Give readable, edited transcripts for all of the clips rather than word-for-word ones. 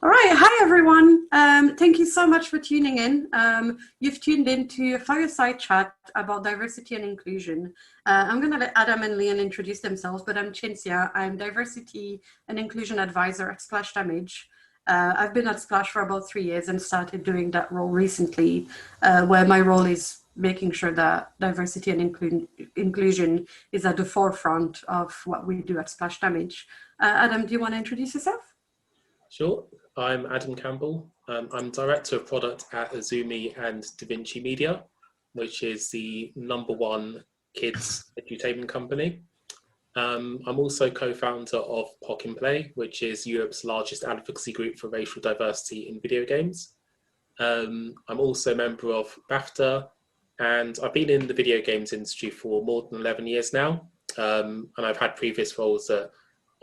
All right, hi everyone. Thank you so much for tuning in. You've tuned into a fireside chat about diversity and inclusion. I'm going to let Adam and Leon introduce themselves, but I'm Cinzia. I'm diversity and inclusion advisor at Splash Damage. I've been at Splash for about 3 years and started doing that role recently, where my role is making sure that diversity and inclusion is at the forefront of what we do at Splash Damage. Adam, do you want to introduce yourself? Sure. I'm Adam Campbell. I'm Director of Product at Azoomee and DaVinci Media, which is the #1 kids edutainment company. I'm also co-founder of POC in Play, which is Europe's largest advocacy group for racial diversity in video games. I'm also a member of BAFTA, and I've been in the video games industry for more than 11 years now. And I've had previous roles at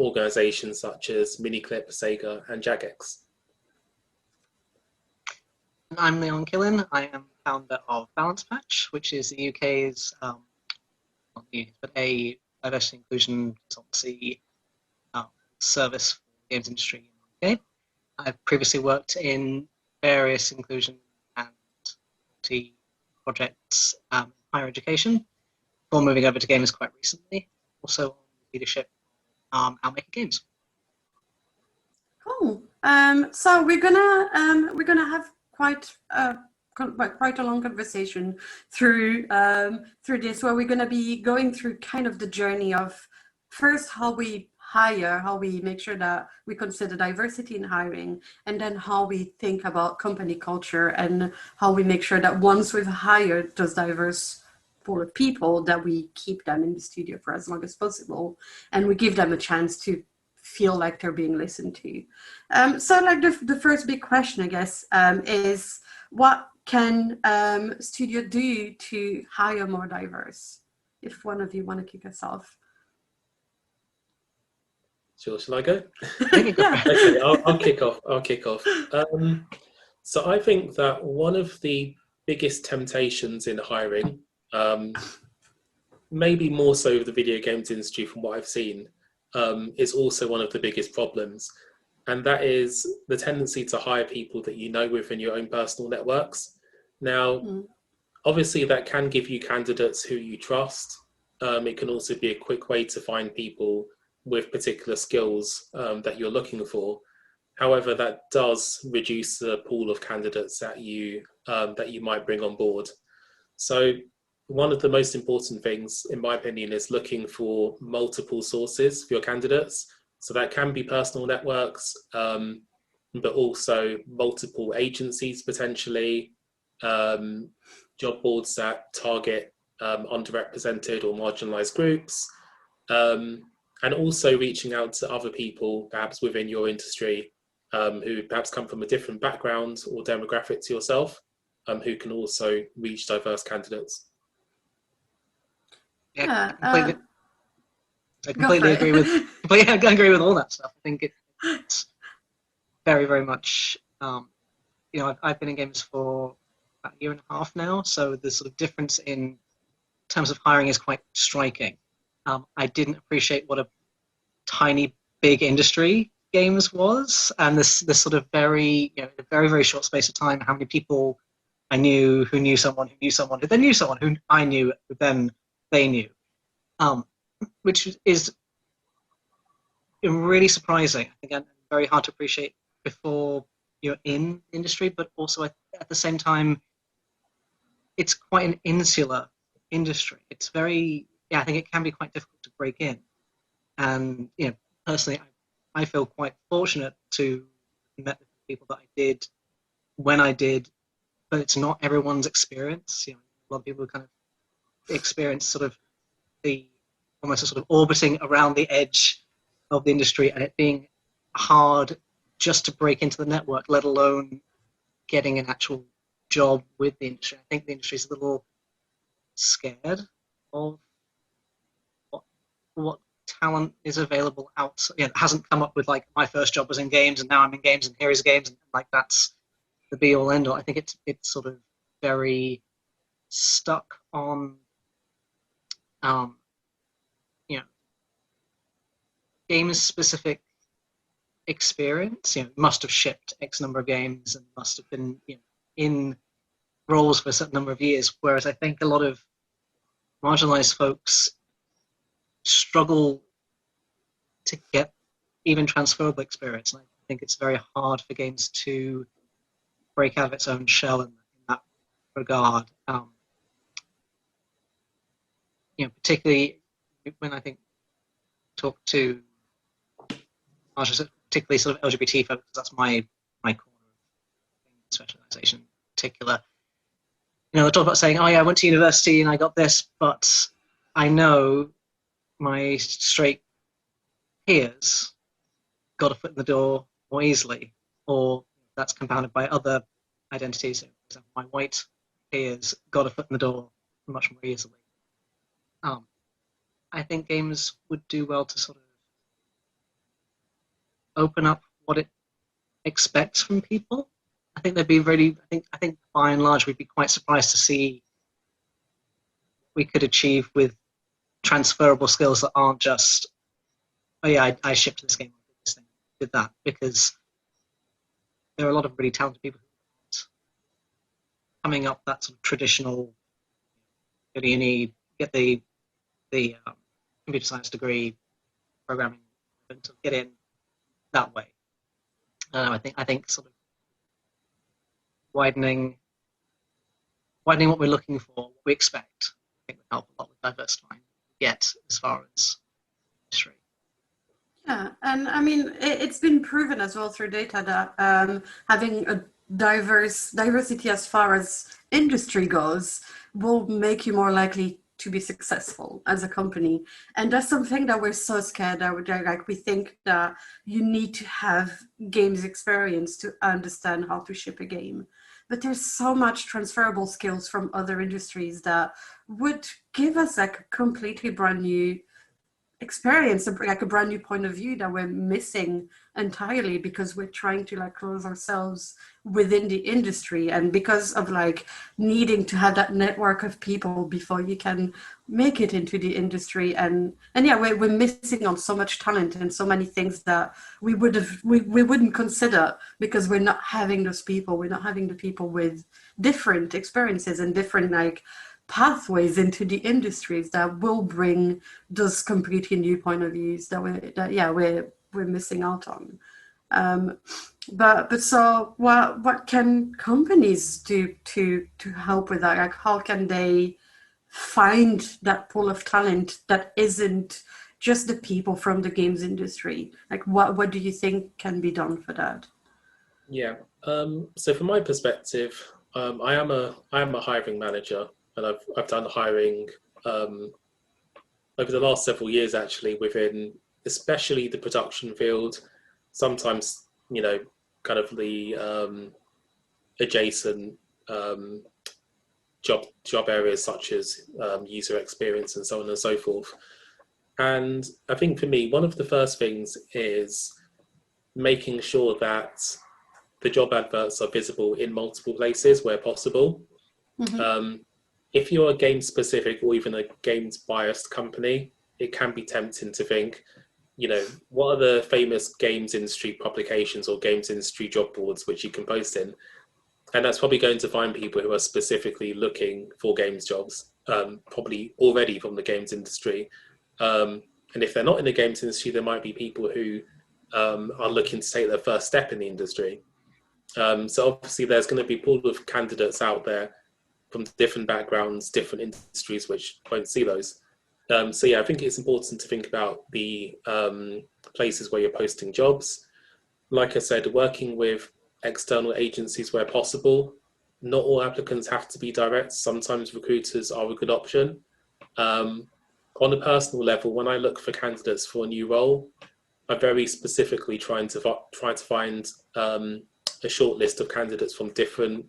organisations such as Miniclip, Sega, and Jagex. I'm Leon Killin. I am founder of Balance Patch, which is the UK's a diversity inclusion consultancy service for the games industry in the UK. I've previously worked in various inclusion and diversity projects in higher education before moving over to gamers quite recently. Also on leadership Outmaker Games. Cool. So we're gonna have quite a long conversation through this, where we're gonna be going through kind of the journey of first how we hire, how we make sure that we consider diversity in hiring, and then how we think about company culture and how we make sure that once we've hired those diverse pool of people, that we keep them in the studio for as long as possible, and we give them a chance to feel like they're being listened to. So like the first big question, I guess, is what can studio do to hire more diverse? If one of you want to kick us off. Sure, shall I go? Yeah. Okay, I'll kick off. So I think that one of the biggest temptations in hiring, maybe more so the video games industry from what I've seen, is also one of the biggest problems. And that is the tendency to hire people that you know within your own personal networks. Now, obviously that can give you candidates who you trust. It can also be a quick way to find people with particular skills that you're looking for. However, that does reduce the pool of candidates that you might bring on board. So one of the most important things, in my opinion, is looking for multiple sources for your candidates. So that can be personal networks, but also multiple agencies potentially, job boards that target underrepresented or marginalised groups, and also reaching out to other people perhaps within your industry who perhaps come from a different background or demographic to yourself, who can also reach diverse candidates. Yeah, I completely agree with all that stuff. I think it's very, very much. I've been in games for about a year and a half now, so the sort of difference in terms of hiring is quite striking. I didn't appreciate what a tiny, big industry games was, and this sort of very, in a very, very short space of time, how many people I knew who knew someone who knew someone who then knew someone who I knew who then they knew, which is really surprising. I think, and very hard to appreciate before you're in industry, but also at the same time, it's quite an insular industry. It's very, I think it can be quite difficult to break in. And personally, I feel quite fortunate to have met the people that I did when I did, but it's not everyone's experience. A lot of people kind of experience sort of almost a sort of orbiting around the edge of the industry, and it being hard just to break into the network, let alone getting an actual job with the industry. I think the industry is a little scared of what talent is available outside. It hasn't come up with like, my first job was in games and now I'm in games and here is games, and like that's the be all end all. I think it's sort of very stuck on game specific experience. Must have shipped X number of games and must have been in roles for a certain number of years. Whereas I think a lot of marginalized folks struggle to get even transferable experience. And I think it's very hard for games to break out of its own shell in that regard. Particularly when I think talk to particularly sort of LGBT folks, that's my corner of specialization in particular. They talk about saying, oh yeah, I went to university and I got this, but I know my straight peers got a foot in the door more easily, or that's compounded by other identities. For example, my white peers got a foot in the door much more easily. I think games would do well to sort of open up what it expects from people. I think they'd be really. I think by and large we'd be quite surprised to see what we could achieve with transferable skills that aren't just, oh yeah, I shipped this game, did this thing, did that, because there are a lot of really talented people coming up that sort of traditional. Go to uni, get the computer science degree, programming, and to get in that way. I think sort of widening what we're looking for, what we expect, I think would help a lot with diversifying get as far as industry. Yeah, and I mean, it's been proven as well through data that having a diversity as far as industry goes will make you more likely to be successful as a company. And that's something that we're so scared that we think that you need to have games experience to understand how to ship a game. But there's so much transferable skills from other industries that would give us like a completely brand new experience, like a brand new point of view that we're missing entirely because we're trying to like close ourselves within the industry, and because of like needing to have that network of people before you can make it into the industry. And yeah, we're missing on so much talent and so many things that we wouldn't consider because we're not having those people. We're not having the people with different experiences and different like pathways into the industries that will bring those completely new point of views that we're missing out on. But so what can companies do to help with that? Like how can they find that pool of talent that isn't just the people from the games industry? Like what do you think can be done for that? Yeah. So from my perspective, I am a hiring manager. And I've done hiring over the last several years, actually, within especially the production field. Sometimes, kind of the adjacent job areas such as user experience and so on and so forth. And I think for me, one of the first things is making sure that the job adverts are visible in multiple places where possible. Mm-hmm. If you're a game specific or even a games biased company, it can be tempting to think, what are the famous games industry publications or games industry job boards which you can post in? And that's probably going to find people who are specifically looking for games jobs, probably already from the games industry. And if they're not in the games industry, there might be people who are looking to take their first step in the industry. So obviously there's going to be a pool of candidates out there from different backgrounds, different industries, which won't see those. So yeah, I think it's important to think about the places where you're posting jobs. Like I said, working with external agencies where possible. Not all applicants have to be direct. Sometimes recruiters are a good option. On a personal level, when I look for candidates for a new role, I'm very specifically trying to find a short list of candidates from different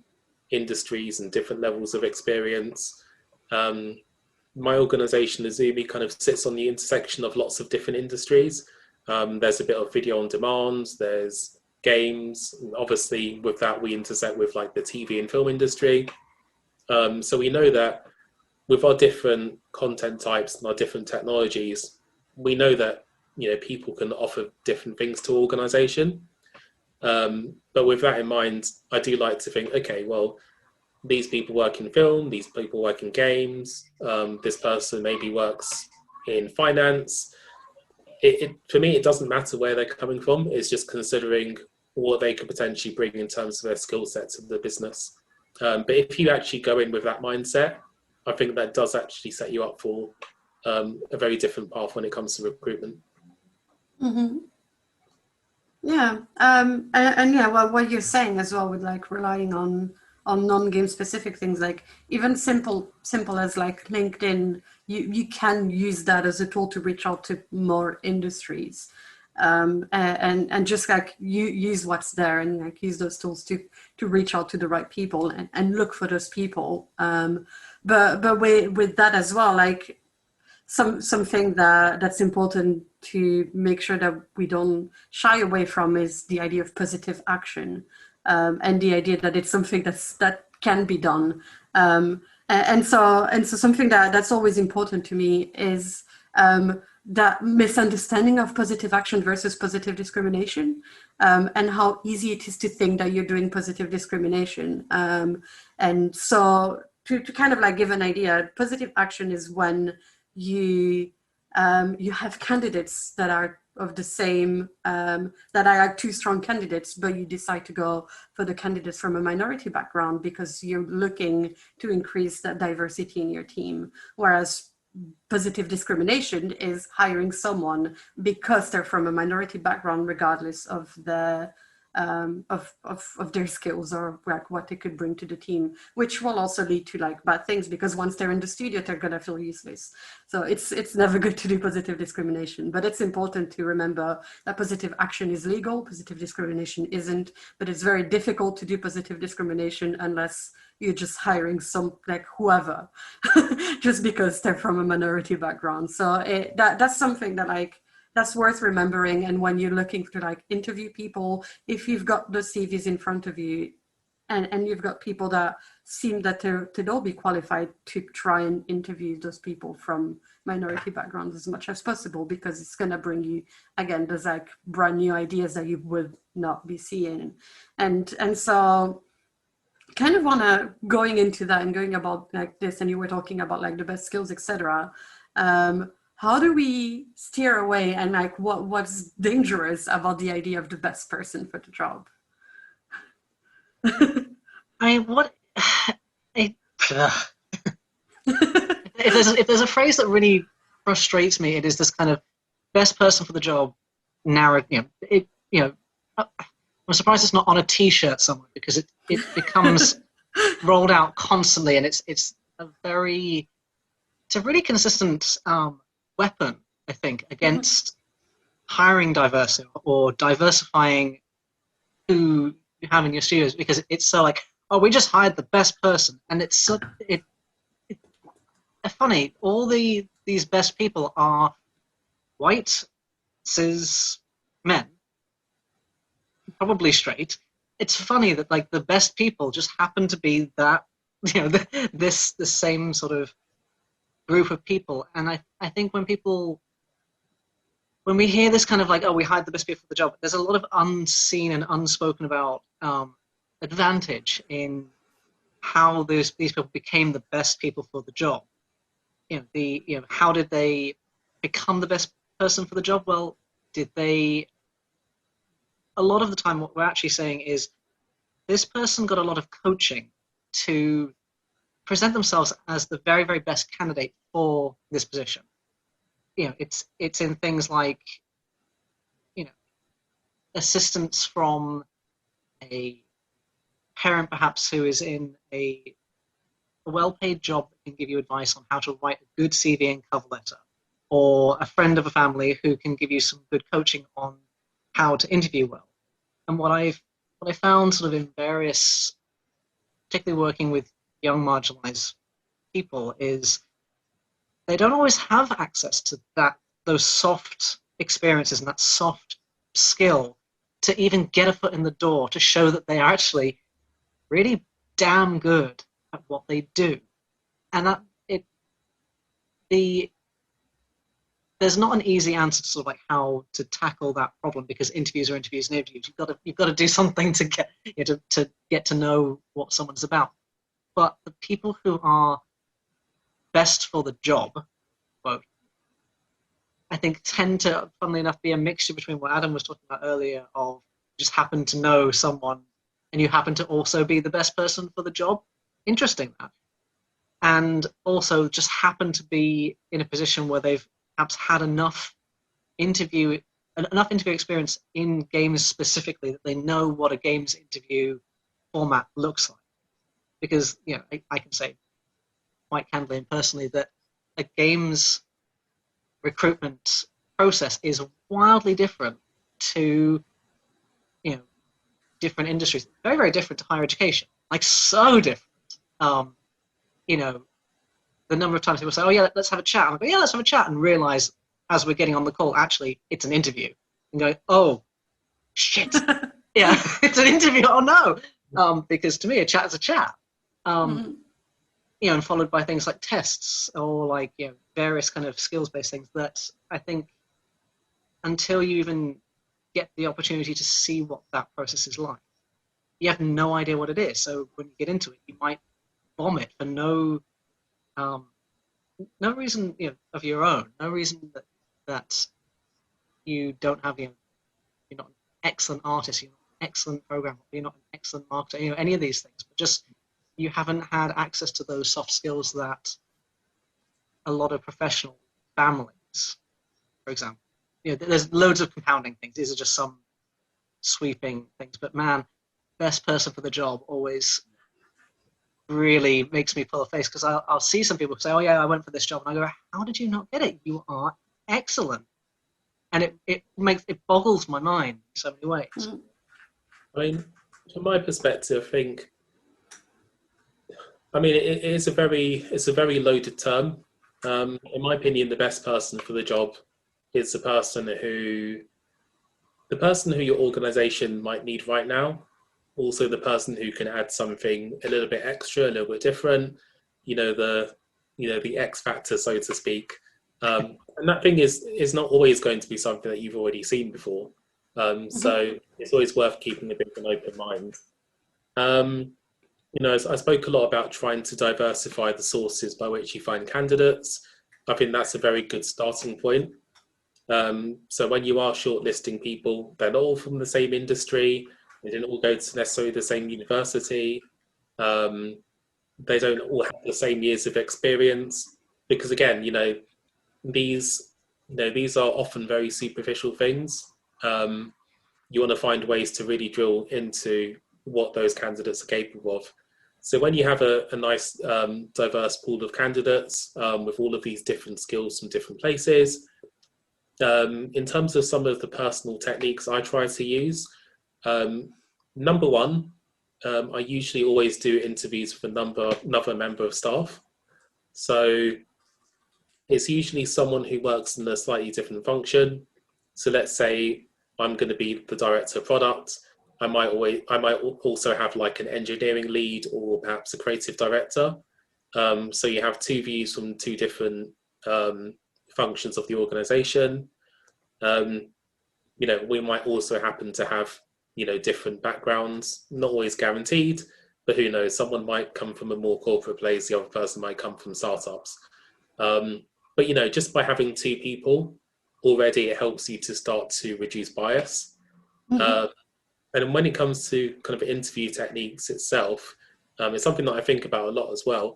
industries and different levels of experience. My organization, Azoomee, kind of sits on the intersection of lots of different industries. There's a bit of video on demand, there's games, and obviously with that we intersect with like the TV and film industry. So we know that with our different content types and our different technologies, we know that people can offer different things to organization. But with that in mind, I do like to think, okay, well, these people work in film, these people work in games, this person maybe works in finance. For me, it doesn't matter where they're coming from. It's just considering what they could potentially bring in terms of their skill set to the business. But if you actually go in with that mindset, I think that does actually set you up for a very different path when it comes to recruitment. Mm-hmm. Yeah, and yeah, well, what you're saying as well with like relying on non-game specific things, like even simple as like LinkedIn, you can use that as a tool to reach out to more industries, and just like you use what's there and like use those tools to reach out to the right people and look for those people. But with that as well, like something that's important to make sure that we don't shy away from is the idea of positive action, and the idea that it's something that can be done. And so something that's always important to me is that misunderstanding of positive action versus positive discrimination, and how easy it is to think that you're doing positive discrimination. And so to kind of like give an idea, positive action is when you have candidates that are of the same, that are like two strong candidates, but you decide to go for the candidates from a minority background because you're looking to increase that diversity in your team. Whereas positive discrimination is hiring someone because they're from a minority background, regardless of the of their skills or like what they could bring to the team, which will also lead to like bad things, because once they're in the studio, they're gonna feel useless. So it's never good to do positive discrimination, but it's important to remember that positive action is legal, positive discrimination isn't, but it's very difficult to do positive discrimination unless you're just hiring some, like whoever, just because they're from a minority background. So that's something that like, that's worth remembering. And when you're looking to like interview people, if you've got the CVs in front of you and you've got people that seem that they'd all be qualified, to try and interview those people from minority backgrounds as much as possible, because it's going to bring you, again, there's like brand new ideas that you would not be seeing. And so kind of want to going into that and going about like this, and you were talking about like the best skills, etc. How do we steer away, and like what's dangerous about the idea of the best person for the job? I mean, if there's a phrase that really frustrates me, it is this kind of best person for the job narrative. I'm surprised it's not on a T-shirt somewhere, because it becomes rolled out constantly, and it's a really consistent weapon, I think, against hiring diversity or diversifying who you have in your studios, because it's so like, oh, we just hired the best person, and it's so funny. All these best people are white, cis men, probably straight. It's funny that like the best people just happen to be that, this the same sort of group of people. And I think when we hear this kind of like, oh, we hired the best people for the job, there's a lot of unseen and unspoken about advantage in how these people became the best people for the job. How did they become the best person for the job? Well, a lot of the time what we're actually saying is this person got a lot of coaching to present themselves as the very, very best candidate for this position. It's in things like, assistance from a parent perhaps who is in a well-paid job that can give you advice on how to write a good CV and cover letter, or a friend of a family who can give you some good coaching on how to interview well. And what I found sort of in various, particularly working with young marginalized people, is they don't always have access to those soft experiences and that soft skill to even get a foot in the door, to show that they are actually really damn good at what they do. And there's not an easy answer to sort of like how to tackle that problem, because interviews are interviews and interviews. You've got to do something to get, you know, to get to know what someone's about. But the people who are best for the job, quote, I think tend to, funnily enough, be a mixture between what Adam was talking about earlier of just happen to know someone and you happen to also be the best person for the job. Interesting, that. And also just happen to be in a position where they've perhaps had enough interview experience in games specifically that they know what a games interview format looks like. Because, you know, I can say quite candidly and personally that a games recruitment process is wildly different to, you know, different industries. Very, very different to higher education. Like, so different. You know, the number of times people say, "Oh yeah, let's have a chat." And I go, "Yeah, let's have a chat," and realize as we're getting on the call, actually, it's an interview. And go, "Oh, shit, yeah, it's an interview. Oh no," because to me, a chat is a chat. You know, and followed by things like tests or like, you know, various kind of skills-based things that I think until you even get the opportunity to see what that process is like, you have no idea what it is. So when you get into it, you might vomit for no reason, you know, of your own, no reason that you don't have, you know, you're not an excellent artist, you're not an excellent programmer, you're not an excellent marketer, you know, any of these things, but just you haven't had access to those soft skills that a lot of professional families, for example, you know, there's loads of compounding things. These are just some sweeping things, but man, best person for the job always really makes me pull a face, because I'll see some people say, "Oh yeah, I went for this job," and I go, "How did you not get it? You are excellent." And it boggles my mind in so many ways. I mean, from my perspective, it's a very loaded term. In my opinion, the best person for the job is the person who your organization might need right now. Also the person who can add something a little bit extra, a little bit different, the X factor, so to speak. And that thing is not always going to be something that you've already seen before. So it's always worth keeping a bit of an open mind. I spoke a lot about trying to diversify the sources by which you find candidates. I think that's a very good starting point. So when you are shortlisting people, they're not all from the same industry. They didn't all go to necessarily the same university. They don't all have the same years of experience, because again, these are often very superficial things. You want to find ways to really drill into what those candidates are capable of. So when you have a nice diverse pool of candidates with all of these different skills from different places, in terms of some of the personal techniques I try to use, number one, I usually always do interviews with another member of staff. So it's usually someone who works in a slightly different function. So let's say I'm going to be the director of product. I might also have like an engineering lead or perhaps a creative director. So you have two views from two different functions of the organization. We might also happen to have, different backgrounds, not always guaranteed, but who knows, someone might come from a more corporate place, the other person might come from startups. But just by having two people already, it helps you to start to reduce bias. And when it comes to kind of interview techniques itself, it's something that I think about a lot as well.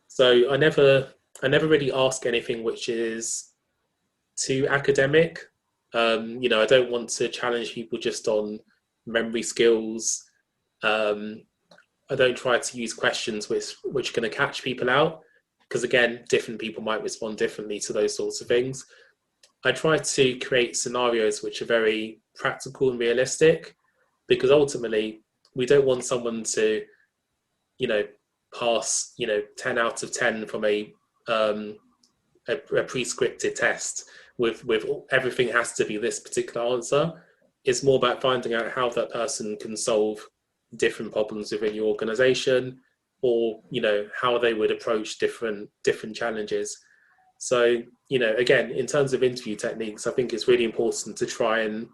So I never really ask anything which is too academic. I don't want to challenge people just on memory skills. I don't try to use questions which are going to catch people out, because again, different people might respond differently to those sorts of things. I try to create scenarios which are very practical and realistic, because ultimately we don't want someone to, pass, 10 out of 10 from a pre-scripted test with everything has to be this particular answer. It's more about finding out how that person can solve different problems within your organization, or how they would approach different challenges. So, you know, again, in terms of interview techniques, I think it's really important to try and,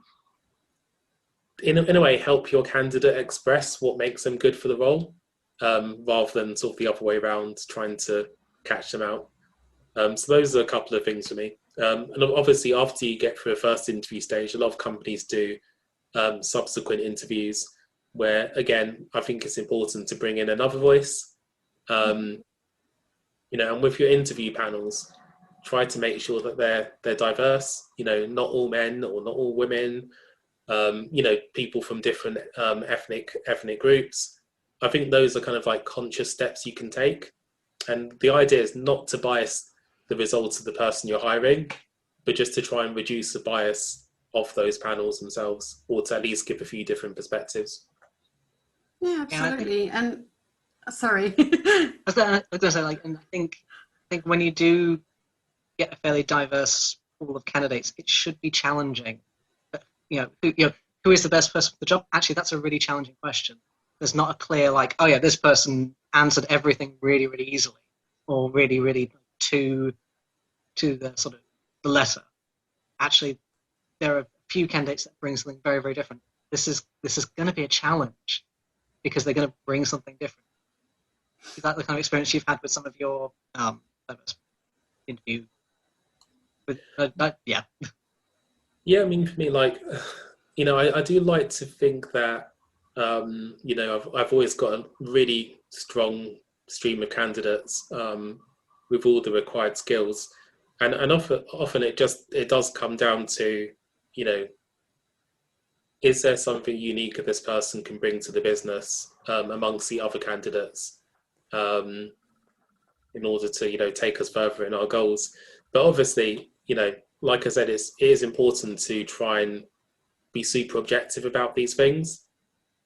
in a way, help your candidate express what makes them good for the role, rather than sort of the other way around, trying to catch them out. So those are a couple of things for me. And obviously, after you get through a first interview stage, a lot of companies do subsequent interviews where, again, I think it's important to bring in another voice. You know, and with your interview panels, try to make sure that they're diverse. You know, not all men or not all women. You know, people from different ethnic groups. I think those are kind of like conscious steps you can take. And the idea is not to bias the results of the person you're hiring, but just to try and reduce the bias of those panels themselves, or to at least give a few different perspectives. Yeah, absolutely. Yeah, and sorry. I was going to say, like, and I think when you do get a fairly diverse pool of candidates, it should be challenging. But, who is the best person for the job? Actually, that's a really challenging question. There's not a clear, like, oh yeah, this person answered everything really, really easily, or really, really to the sort of the letter. Actually, there are a few candidates that bring something very, very different. This is going to be a challenge because they're going to bring something different. Is that the kind of experience you've had with some of your interview? Yeah. Yeah, I mean, for me, like, you know, I do like to think that, you know, I've always got a really strong stream of candidates with all the required skills, and often it does come down to, you know, is there something unique that this person can bring to the business amongst the other candidates, in order to, you know, take us further in our goals. But obviously, you know, like I said, it is important to try and be super objective about these things.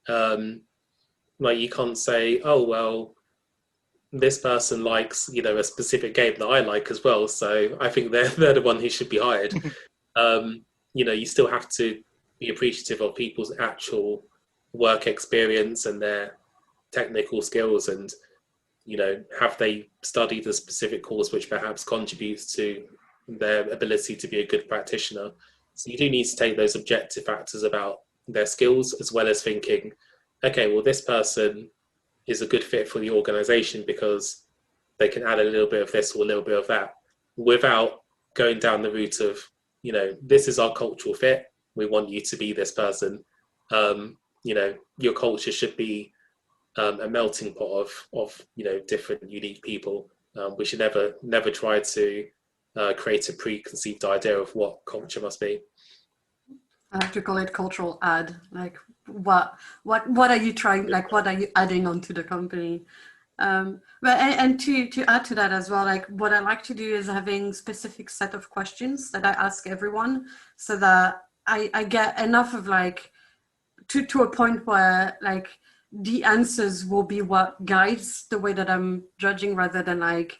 Like, you can't say, oh, well, this person likes, you know, a specific game that I like as well, so I think they're the one who should be hired. You know, you still have to be appreciative of people's actual work experience and their technical skills, and, you know, have they studied a specific course which perhaps contributes to their ability to be a good practitioner. So you do need to take those objective factors about their skills, as well as thinking, okay, well, this person is a good fit for the organization because they can add a little bit of this or a little bit of that, without going down the route of, you know, this is our cultural fit, we want you to be this person. You know, your culture should be a melting pot of you know, different unique people. We should never try to create a preconceived idea of what culture must be. I like to call it cultural add. Like, what are you trying? Like, what are you adding onto the company? But and to add to that as well, like, what I like to do is having specific set of questions that I ask everyone, so that I get enough of, like, to a point where, like, the answers will be what guides the way that I'm judging, rather than, like,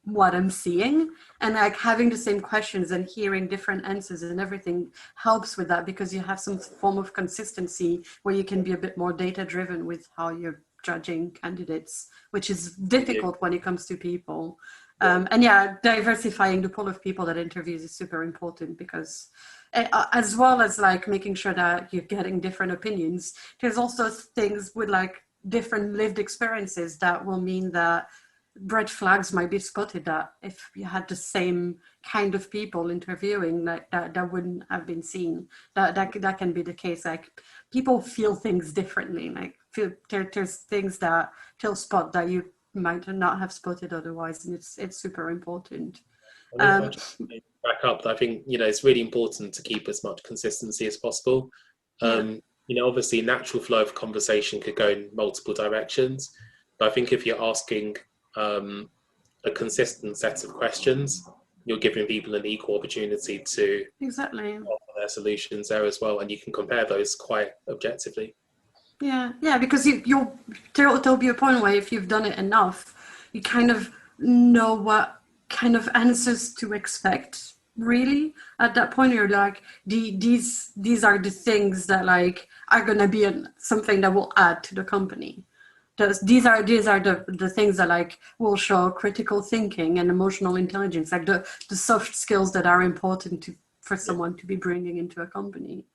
what I'm seeing. And, like, having the same questions and hearing different answers and everything helps with that, because you have some form of consistency where you can be a bit more data driven with how you're judging candidates, which is difficult when it comes to people. And yeah, diversifying the pool of people that interviews is super important, because as well as, like, making sure that you're getting different opinions, there's also things with, like, different lived experiences that will mean that red flags might be spotted, that if you had the same kind of people interviewing, like, that wouldn't have been seen. That can be the case. Like, people feel things differently. Like, there's things that they'll spot that you might not have spotted otherwise, and it's super important. Back up, I think, you know, it's really important to keep as much consistency as possible. You know, obviously, natural flow of conversation could go in multiple directions, but I think if you're asking a consistent set of questions, you're giving people an equal opportunity to offer their solutions there as well, and you can compare those quite objectively. Yeah, because there'll be a point where, if you've done it enough, you kind of know what kind of answers to expect. Really, at that point, you're like, these are the things that, like, are gonna be something that will add to the company. these are the things that like will show critical thinking and emotional intelligence, like the soft skills that are important for someone to be bringing into a company.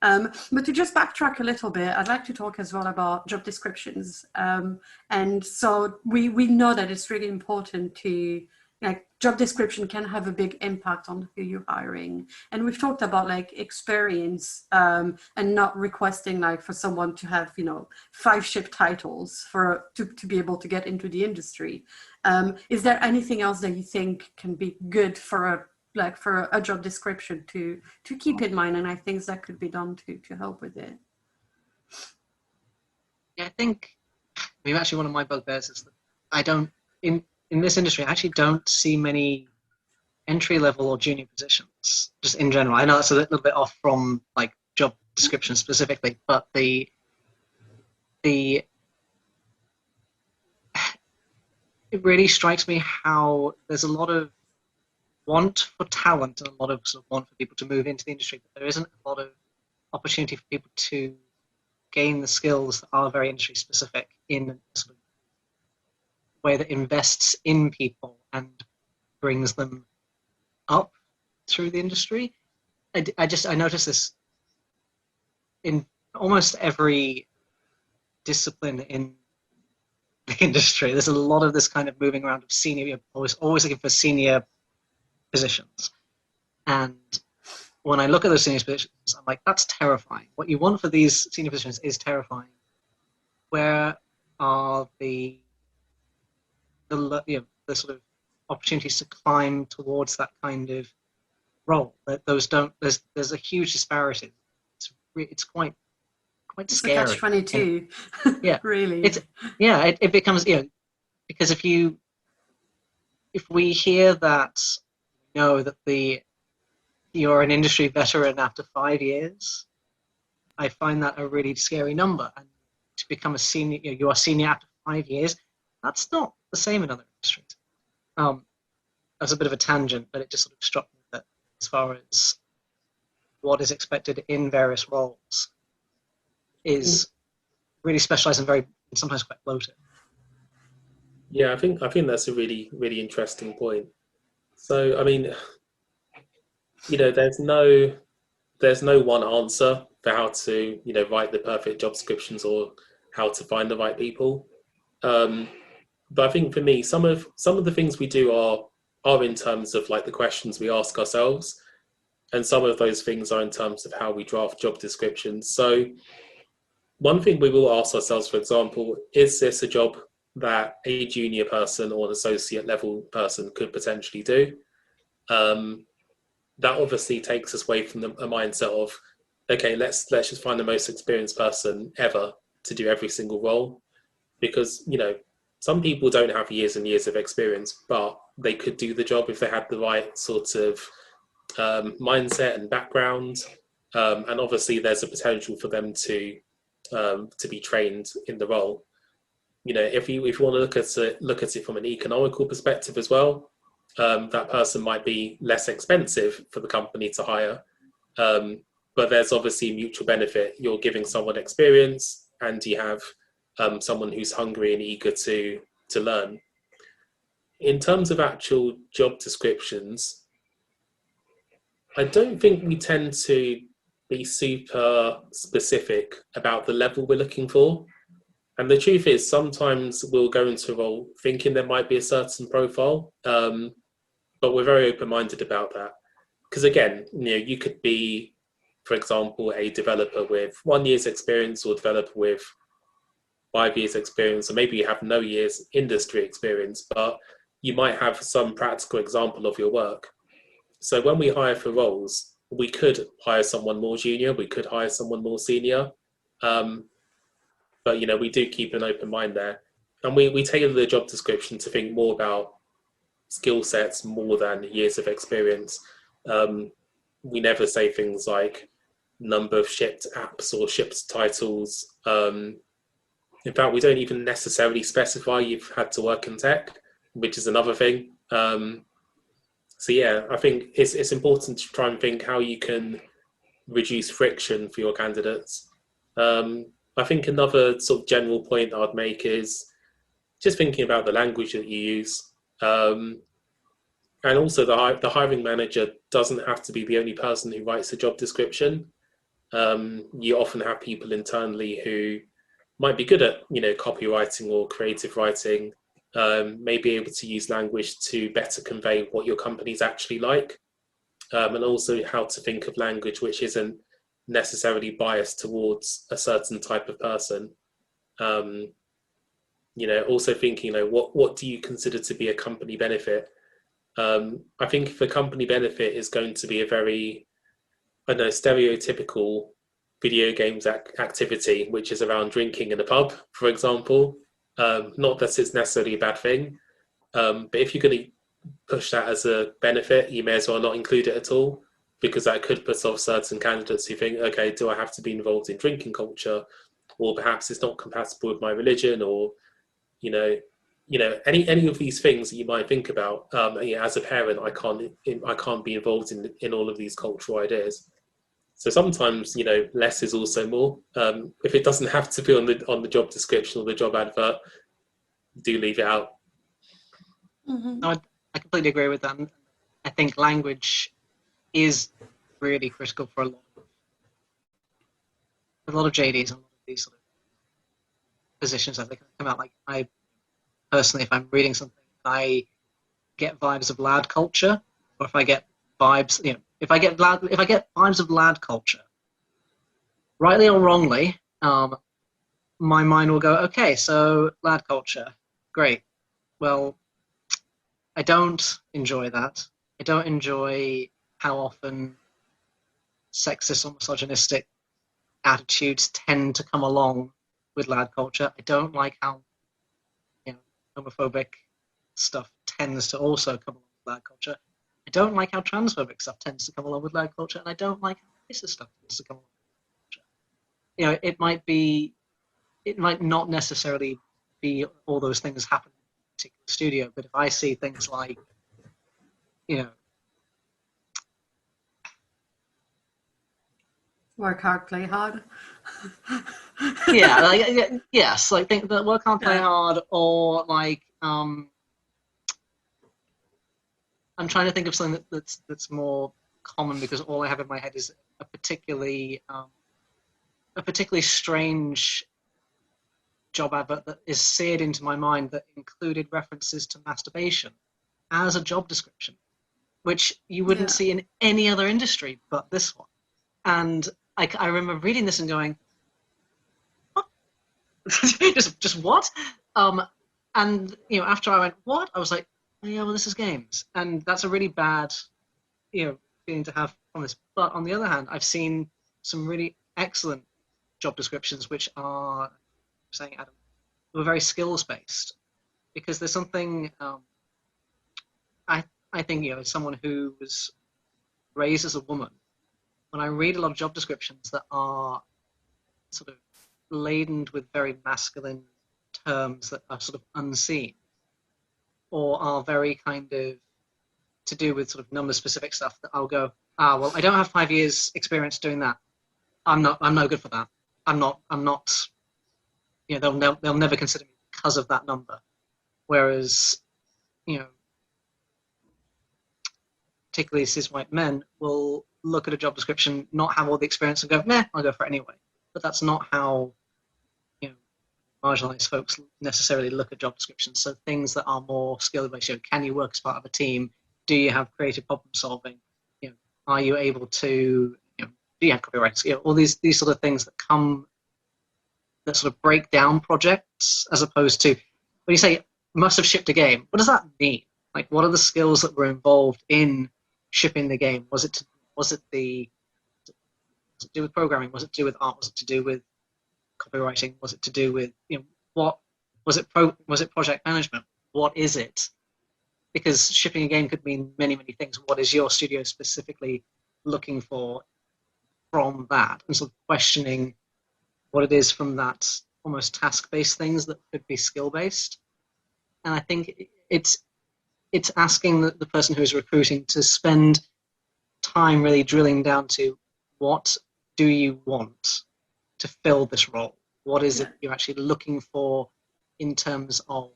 But to just backtrack a little bit, I'd like to talk as well about job descriptions. And so we know that it's really important to, like, job description can have a big impact on who you're hiring. And we've talked about like experience and not requesting like for someone to have, 5 ship titles to be able to get into the industry. Is there anything else that you think can be good for a job description to keep in mind, and I think that could be done to help with it? Yeah, I think maybe actually one of my bugbears is that I don't, in this industry, I actually don't see many entry-level or junior positions, just in general. I know that's a little bit off from like job description specifically, but it really strikes me how there's a lot of want for talent and a lot of sort of want for people to move into the industry, but there isn't a lot of opportunity for people to gain the skills that are very industry specific in a sort of way that invests in people and brings them up through the industry. I notice this in almost every discipline in the industry. There's a lot of this kind of moving around of senior, you're always looking for senior positions. And when I look at those senior positions, I'm like, that's terrifying. What you want for these senior positions is terrifying. Where are the sort of opportunities to climb towards that kind of role? That those don't. There's a huge disparity. It's quite scary. It's a catch-22. Yeah, really. It becomes because if we hear that, that you're an industry veteran after 5 years, I find that a really scary number. And to become a senior, you are senior after 5 years. That's not the same in other industries. That's a bit of a tangent, but it just sort of struck me that as far as what is expected in various roles is really specialized and sometimes quite bloated. Yeah, I think that's a really, really interesting point. So, I mean, there's no one answer for how to, write the perfect job descriptions or how to find the right people. But I think for me, some of the things we do are in terms of like the questions we ask ourselves, and some of those things are in terms of how we draft job descriptions. So one thing we will ask ourselves, for example, is this a job that a junior person or an associate level person could potentially do? That obviously takes us away from a mindset of, okay, let's just find the most experienced person ever to do every single role, because some people don't have years and years of experience, but they could do the job if they had the right sort of mindset and background, and obviously there's a potential for them to be trained in the role. If you want to look at it from an economical perspective as well, that person might be less expensive for the company to hire, but there's obviously mutual benefit. You're giving someone experience, and you have someone who's hungry and eager to learn. In terms of actual job descriptions, I don't think we tend to be super specific about the level we're looking for. And the truth is, sometimes we'll go into a role thinking there might be a certain profile, but we're very open-minded about that. Because again, you could be, for example, a developer with 1 year's experience, or a developer with 5 years experience, or maybe you have no years industry experience, but you might have some practical example of your work. So when we hire for roles, we could hire someone more junior, we could hire someone more senior, but we do keep an open mind there, and we tailor the job description to think more about skill sets more than years of experience. We never say things like number of shipped apps or shipped titles. In fact, we don't even necessarily specify you've had to work in tech, which is another thing. So yeah, I think it's important to try and think how you can reduce friction for your candidates. I think another sort of general point I'd make is just thinking about the language that you use. And also the hiring manager doesn't have to be the only person who writes a job description. You often have people internally who might be good at, copywriting or creative writing, may be able to use language to better convey what your company's actually like, and also how to think of language which isn't necessarily biased towards a certain type of person. Also thinking, what do you consider to be a company benefit? I think if a company benefit is going to be a very, stereotypical video games activity, which is around drinking in a pub, for example, not that it's necessarily a bad thing, but if you're going to push that as a benefit, you may as well not include it at all, because that could put off certain candidates who think, okay, do I have to be involved in drinking culture, or perhaps it's not compatible with my religion, or any of these things that you might think about. As a parent, I can't be involved in all of these cultural ideas. So sometimes, less is also more. If it doesn't have to be on the job description or the job advert, do leave it out. Mm-hmm. No, I completely agree with that. I think language is really critical for a lot of JDs and a lot of these sort of positions that they come out. Like, I personally, if I'm reading something, I get vibes of lad culture, or if I get vibes, if I get vibes of lad culture, rightly or wrongly, my mind will go, okay, so lad culture, great. Well, I don't enjoy that. I don't enjoy how often sexist or misogynistic attitudes tend to come along with lad culture. I don't like how homophobic stuff tends to also come along with lad culture. I don't like how transphobic stuff tends to come along with lad culture, and I don't like how racist stuff tends to come along with lad culture. It might not necessarily be all those things happen in a particular studio, but if I see things like, Work hard, play hard. yes, like think that work hard, play hard, or like I'm trying to think of something that's more common, because all I have in my head is a particularly strange job advert that is seared into my mind that included references to masturbation as a job description, which you wouldn't see in any other industry but this one. And I remember reading this and going, what? just what? And after I went, what? I was like, oh, yeah, well, this is games, and that's a really bad, feeling to have on this. But on the other hand, I've seen some really excellent job descriptions which are, saying Adam, were very skills based, because there's something. I think as someone who was raised as a woman, when I read a lot of job descriptions that are sort of laden with very masculine terms that are sort of unseen, or are very kind of to do with sort of number specific stuff, that I'll go, well, I don't have 5 years experience doing that. I'm no good for that. I'm not, they'll never consider me because of that number. Whereas, particularly cis white men will look at a job description, not have all the experience, and go, meh, I'll go for it anyway. But that's not how marginalised folks necessarily look at job descriptions. So things that are more skill based, can you work as part of a team? Do you have creative problem solving? Are you able to? Do you have copyright? All these sort of things that sort of break down projects, as opposed to when you say must have shipped a game. What does that mean? Like, what are the skills that were involved in shipping the game? Was it to do with programming? Was it to do with art? Was it to do with copywriting? Was it to do with what was it? Was it project management? What is it? Because shipping a game could mean many, many things. What is your studio specifically looking for from that, and sort of questioning what it is from that almost task-based things that could be skill-based. And I think it's asking the person who's recruiting to spend time really drilling down to what do you want to fill this role? what is it you're actually looking for in terms of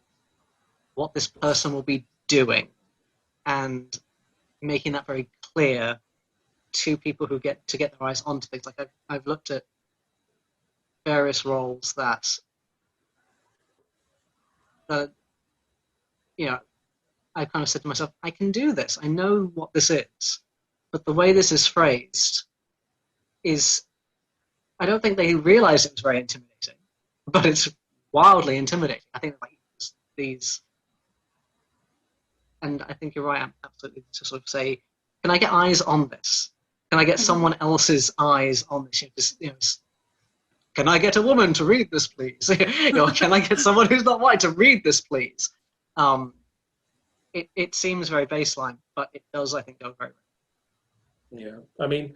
what this person will be doing, and making that very clear to people who get their eyes onto things. Like I've looked at various roles that, you know, I kind of said to myself, I can do this. I know what this is, but the way this is phrased is, I don't think they realized it was very intimidating, but it's wildly intimidating. I think like these, and I think you're right, absolutely, to sort of say, can I get eyes on this? Can I get someone else's eyes on this? Can I get a woman to read this, please? Can I get someone who's not white to read this, please? It seems very baseline, but it does, I think, go very well. Yeah, I mean,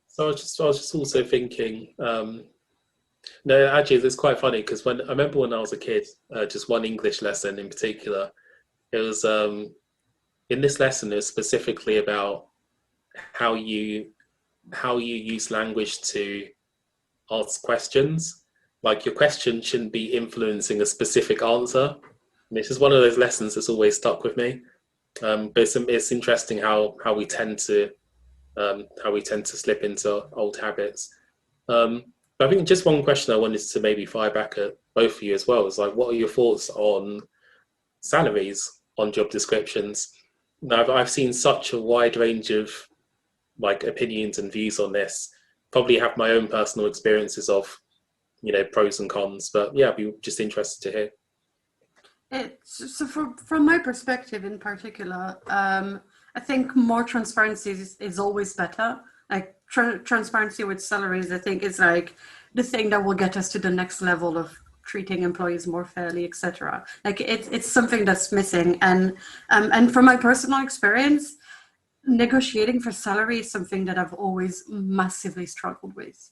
so I was just also thinking, no, actually, it's quite funny because I remember when I was a kid, just one English lesson in particular, it was in this lesson, it was specifically about how you use language to ask questions. Like your question shouldn't be influencing a specific answer. And it's just one of those lessons that's always stuck with me. But it's interesting how we tend to slip into old habits. But I think just one question I wanted to maybe fire back at both of you as well is like, what are your thoughts on salaries on job descriptions? Now, I've seen such a wide range of like opinions and views on this. Probably have my own personal experiences of, pros and cons. But yeah, I'd be just interested to hear. So from my perspective in particular, I think more transparency is always better. Like transparency with salaries, I think is like the thing that will get us to the next level of treating employees more fairly, etc. Like it's something that's missing. And from my personal experience, negotiating for salary is something that I've always massively struggled with,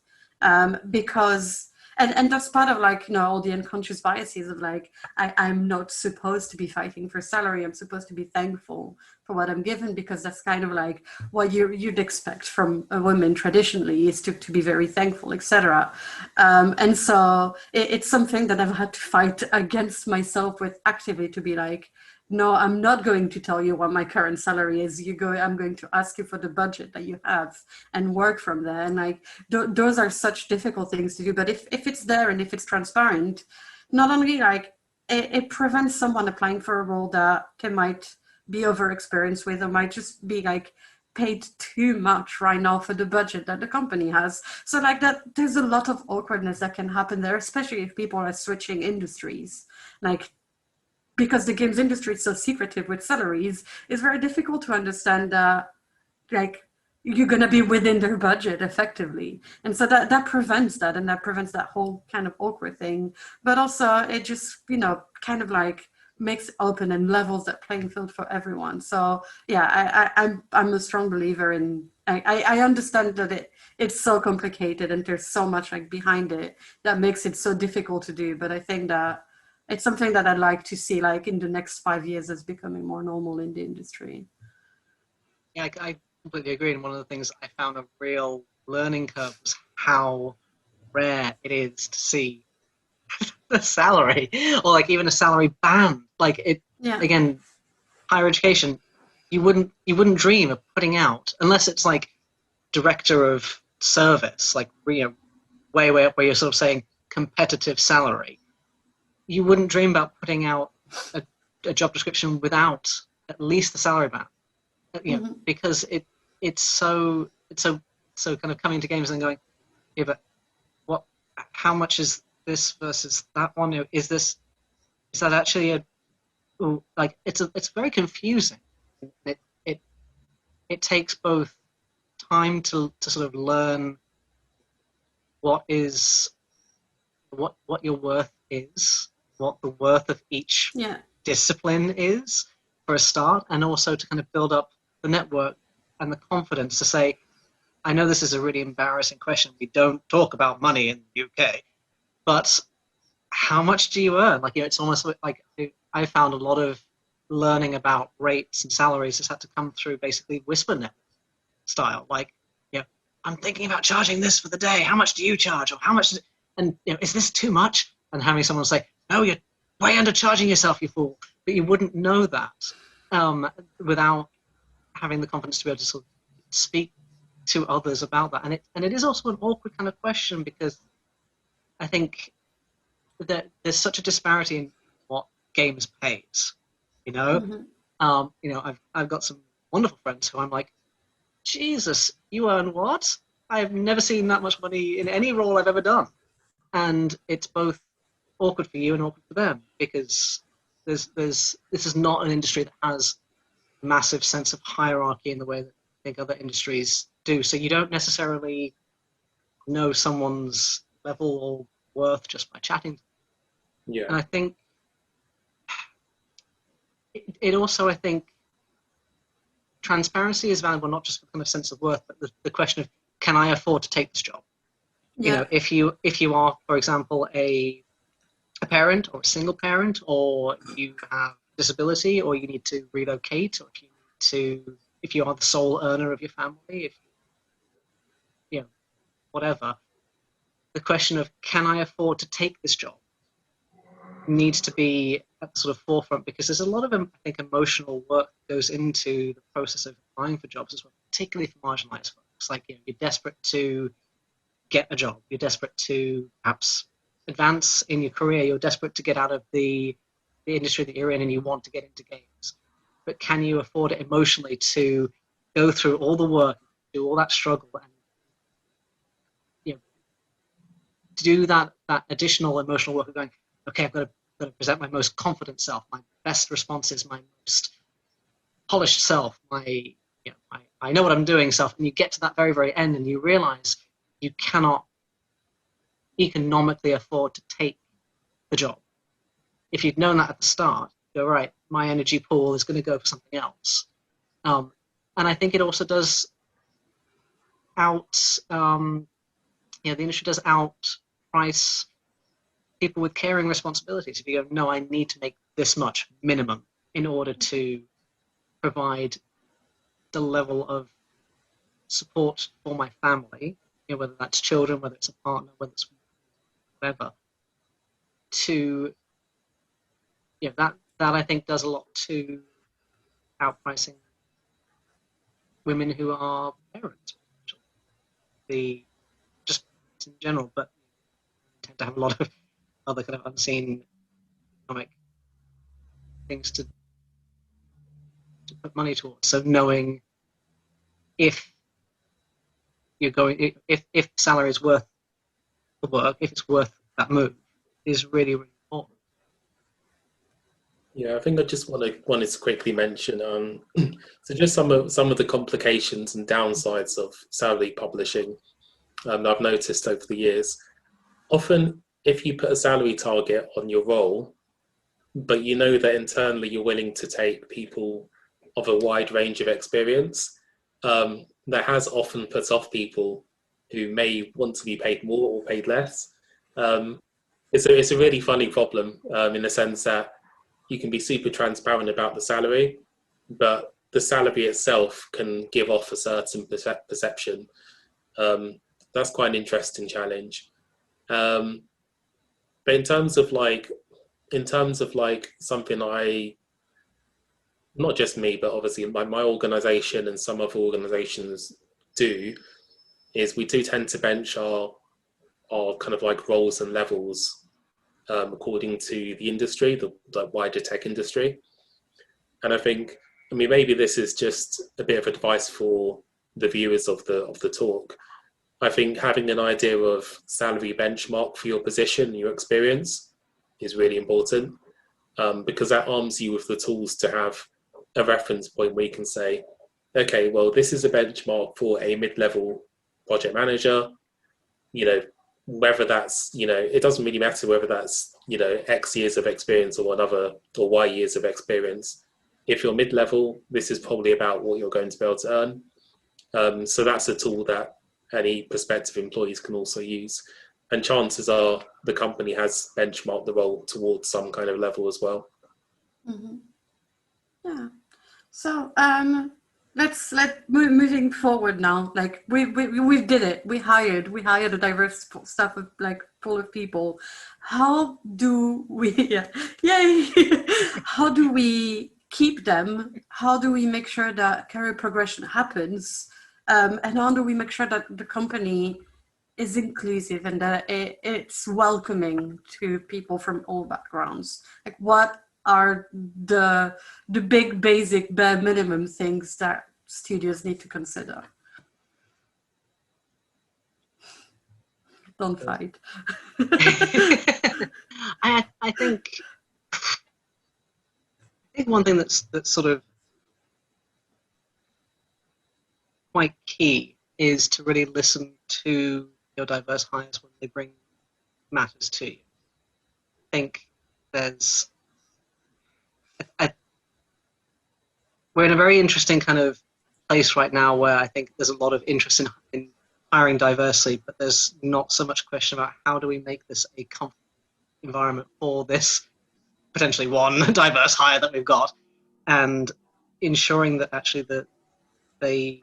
because and that's part of like all the unconscious biases of like I'm not supposed to be fighting for salary. I'm supposed to be thankful for what I'm given, because that's kind of like what you'd expect from a woman traditionally, is to be very thankful, etc. And so it's something that I've had to fight against myself with actively, to be like, no, I'm not going to tell you what my current salary is. I'm going to ask you for the budget that you have and work from there. And like those are such difficult things to do. But if it's there and if it's transparent, not only like it prevents someone applying for a role that they might be overexperienced with, or might just be like paid too much right now for the budget that the company has. So like that, there's a lot of awkwardness that can happen there, especially if people are switching industries. Like, because the games industry is so secretive with salaries, it's very difficult to understand that like you're going to be within their budget effectively. And so that prevents that, and that prevents that whole kind of awkward thing. But also it just, kind of like makes it open and levels that playing field for everyone. So yeah, I'm a strong believer in, I understand that it's so complicated and there's so much like behind it that makes it so difficult to do. But I think that it's something that I'd like to see like in the next 5 years as becoming more normal in the industry. Yeah, I completely agree. And one of the things I found a real learning curve was how rare it is to see the salary, or like even a salary band. Like again, higher education, you wouldn't dream of putting out, unless it's like director of service, like way up where you're sort of saying competitive salary. You wouldn't dream about putting out a job description without at least the salary band, because it's so kind of coming to games and going, yeah, but how much is this versus that one? Is that actually it's very confusing. It takes both time to sort of learn what your worth is, what the worth of each discipline is for a start, and also to kind of build up the network and the confidence to say, I know this is a really embarrassing question. We don't talk about money in the UK, but how much do you earn? Like, it's almost like I found a lot of learning about rates and salaries has had to come through basically whisper net style. Like, I'm thinking about charging this for the day. How much do you charge? Or how much? and is this too much? And having someone say, no, you're way undercharging yourself, you fool. But you wouldn't know that without having the confidence to be able to sort of speak to others about that. And it is also an awkward kind of question, because I think that there's such a disparity in what games pays. I've got some wonderful friends who I'm like, Jesus, you earn what? I've never seen that much money in any role I've ever done. And it's both awkward for you and awkward for them, because this is not an industry that has a massive sense of hierarchy in the way that I think other industries do. So you don't necessarily know someone's level or worth just by chatting. Yeah. And I think it also, I think, transparency is valuable, not just for the kind of sense of worth, but the question of, can I afford to take this job? Yeah. If you are, for example, a parent or a single parent, or you have disability, or you need to relocate, or if you are the sole earner of your family, whatever, the question of, can I afford to take this job, needs to be at the sort of forefront, because there's a lot of, I think, emotional work that goes into the process of applying for jobs as well, particularly for marginalised folks. Like, you're desperate to get a job, you're desperate to perhaps advance in your career, you're desperate to get out of the industry that you're in, and you want to get into games. But can you afford it emotionally to go through all the work, do all that struggle, and do that additional emotional work of going, okay, I've got to present my most confident self, my best responses, my most polished self, I know what I'm doing self, and you get to that very, very end, and you realize you cannot economically afford to take the job. If you'd known that at the start, you go, right, my energy pool is going to go for something else. And I think it also does the industry does outprice people with caring responsibilities. If you go, no, I need to make this much minimum in order to provide the level of support for my family, whether that's children, whether it's a partner, whether it's whatever, that I think does a lot to outpricing women who are parents, just in general, but tend to have a lot of other kind of unseen economic things to put money towards. So knowing if salary is worth the work, if it's worth that move, is really, really important. Yeah, I think I just wanted to quickly mention so just some of the complications and downsides of salary publishing that I've noticed over the years. Often, if you put a salary target on your role, but you know that internally you're willing to take people of a wide range of experience, that has often put off people who may want to be paid more or paid less. It's a really funny problem in the sense that you can be super transparent about the salary, but the salary itself can give off a certain perception. That's quite an interesting challenge. But in terms of something not just me, but obviously my organization and some other organizations do, is we do tend to bench our kind of like roles and levels according to the industry, the wider tech industry. And I think, maybe this is just a bit of advice for the viewers of the talk. I think having an idea of salary benchmark for your position, your experience, is really important, because that arms you with the tools to have a reference point where you can say, okay, well, this is a benchmark for a mid-level project manager, whether that's, it doesn't really matter whether that's, X years of experience or Y years of experience. If you're mid-level, this is probably about what you're going to be able to earn. So that's a tool that any prospective employees can also use. And chances are the company has benchmarked the role towards some kind of level as well. Mm-hmm. Yeah. So moving forward now. Like we did it. We hired a diverse staff of like full of people. How do we? Yeah, yay! How do we keep them? How do we make sure that career progression happens? And how do we make sure that the company is inclusive and that it's welcoming to people from all backgrounds? Like, what are the big basic bare minimum things that studios need to consider? Don't fight. I think one thing that's sort of quite key is to really listen to your diverse hires when they bring matters to you. I think there's we're in a very interesting kind of place right now where I think there's a lot of interest in hiring diversely, but there's not so much question about how do we make this a comfortable environment for this potentially one diverse hire that we've got, and ensuring that actually that they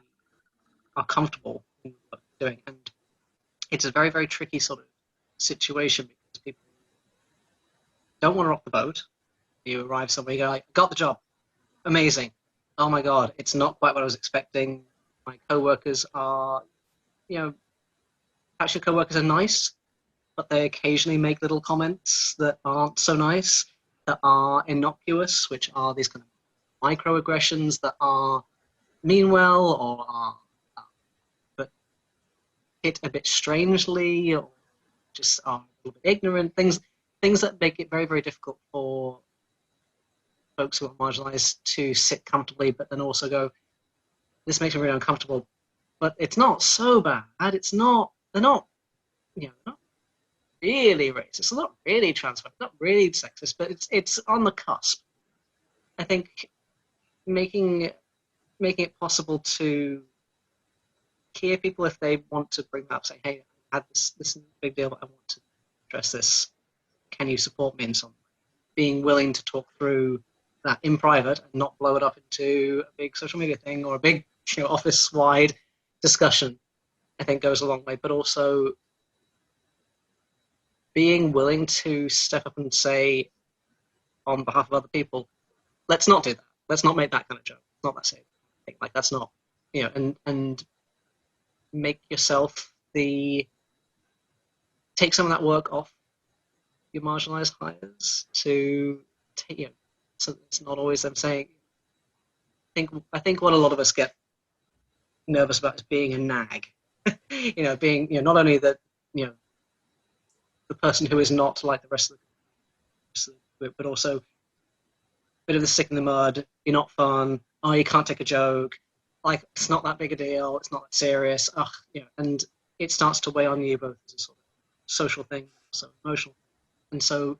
are comfortable in what they're doing. And it's a very, very tricky sort of situation because people don't want to rock the boat. You arrive somewhere, you go like, got the job, amazing. Oh my God, it's not quite what I was expecting. My co-workers are, actually co-workers are nice, but they occasionally make little comments that aren't so nice, that are innocuous, which are these kind of microaggressions that are mean well or are but hit a bit strangely or just are a little bit ignorant, things that make it very, very difficult for folks who are marginalized to sit comfortably, but then also go, this makes me really uncomfortable. But it's not so bad. They're not, not really racist. It's not really transphobic, not really sexist, but it's on the cusp. I think making it possible to hear people if they want to bring that up, say, hey, I had this big deal, but I want to address this. Can you support me in some way? Being willing to talk through that in private and not blow it up into a big social media thing or a big office-wide discussion, I think goes a long way. But also being willing to step up and say, on behalf of other people, let's not do that. Let's not make that kind of joke. It's not that same thing. Like, that's not, and make yourself take some of that work off your marginalized hires to take, so it's not always them saying, I think what a lot of us get nervous about is being a nag. Being, not only that, the person who is not like the rest of the group, but also a bit of the stick in the mud, you're not fun, oh, you can't take a joke, like, it's not that big a deal, it's not that serious, and it starts to weigh on you both as a sort of social thing, also emotional. And so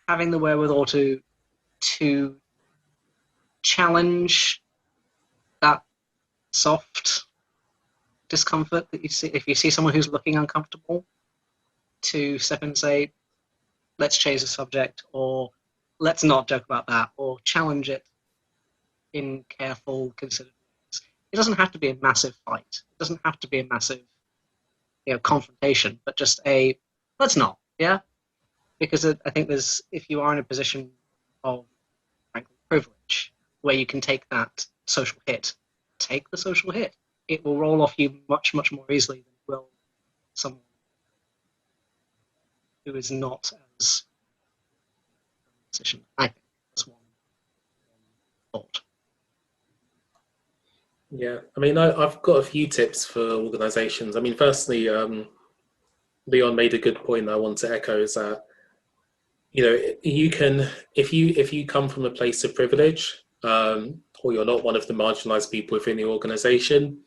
having the wherewithal to challenge that soft discomfort that you see, if you see someone who's looking uncomfortable, to step in and say, let's change the subject, or let's not joke about that, or challenge it in careful, considered ways. It doesn't have to be a massive fight. It doesn't have to be a massive, confrontation, but just a, let's not, yeah? Because I think if you are in a position of, frankly, privilege, where you can take that social hit, take the social hit. It will roll off you much, much more easily than it will someone who is not as position. I think that's one thought. Yeah, I mean, I've got a few tips for organisations. I mean, firstly, Leon made a good point that I want to echo, is that, you can, if you come from a place of privilege, or you're not one of the marginalised people within the organisation,